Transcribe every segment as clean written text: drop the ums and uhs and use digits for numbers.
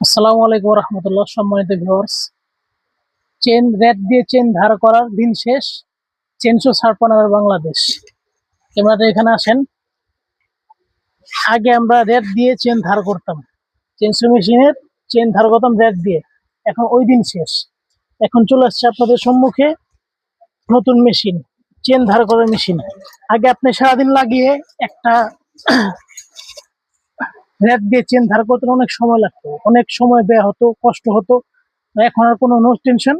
আসসালামু আলাইকুম রহমতুল্লাহ। সম্মানিত ভিউয়ার্স, চেন রেট দিয়ে চেন ধার করার দিন শেষ। চেনশো ছাড়পনার বাংলাদেশ। ক্যামেরাটা এখানে আসেন। আগে আমরা রেট দিয়ে চেন ধার করতাম, চেনশো মেশিনের চেন ধার করতাম রেট দিয়ে। এখন ওই দিন শেষ। এখন চলে আসছে আপনাদের সম্মুখে নতুন মেশিন, চেন ধার করার মেশিন। আগে আপনি সারাদিন লাগিয়ে একটা রেট দিয়ে চেন ধার করতে অনেক সময় লাগতো, অনেক সময় ব্যয় হতো, কষ্ট হতো। এখন আর কোনো নো টেনশন।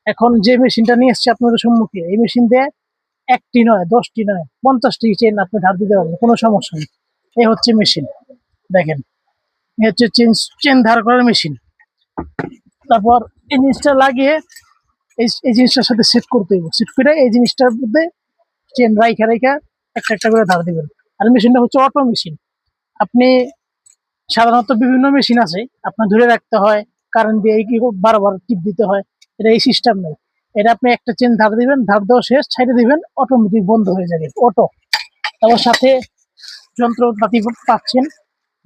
এখন যে মেশিনটা নিয়ে এসছে আপনাদের সম্মুখে, এই মেশিন দিয়ে একটি নয়, 10টি নয়, 50টি চেন আপনি ধার দিতে পারবেন, কোনো সমস্যা নেই। এই হচ্ছে মেশিন, দেখেন। এই হচ্ছে চেন চেন ধার করার মেশিন। তারপর এই জিনিসটা লাগিয়ে এই জিনিসটার সাথে সেট করতে হবে। সেট করে এই জিনিসটার মধ্যে চেন রাইখা রাইখা একটা একটা করে ধার দিবেন। আর মেশিনটা হচ্ছে অটো মেশিন। আপনি সাধারণত বিভিন্ন মেশিন আছে, আপনার ধরে রাখতে হয়, কারেন্ট দিয়ে কি বারবার টিপ দিতে হয়। এটা এই সিস্টেম নেই। এটা আপনি একটা চেন ধার দিবেন, ধার দেওয়া শেষ, ছাইড়ে দিবেন, অটোমেটিক বন্ধ হয়ে যাবে, অটো। তারপর সাথে যন্ত্রপাতি পাচ্ছেন,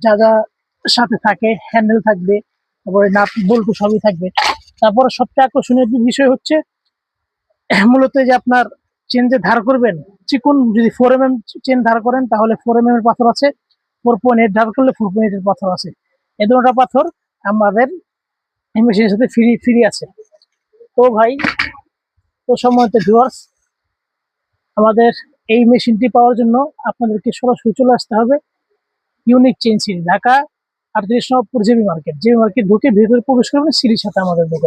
যা যা সাথে থাকে, হ্যান্ডেল থাকবে, তারপরে নাট বল্টু সবই থাকবে। তারপরে সবচেয়ে আকর্ষণীয় বিষয় হচ্ছে মূলত যে আপনার চেন যে ধার করবেন, চিকুন যদি 4 mm চেন ধার করেন তাহলে 4 mm এর পাথর আছে, 4.8 ধার করলে 4.8 এর পাথর আছে। এই দুটো পাথর আমাদের এই মেশিনের সাথে ফ্রি ফ্রি আছে। তো ভাই, তো সম্মানিত ভিউয়ার্স, আমাদের এই মেশিনটি পাওয়ার জন্য আপনাদেরকে সরাসরি চলে আসতে হবে ইউনিক চেইন সিটি, ঢাকা 38 নম্বর জেবি মার্কেট। জেবি মার্কেট ঢুকে ভিতরে প্রবেশ করবেন, সিঁড়ির সাথে আমাদের দোকান।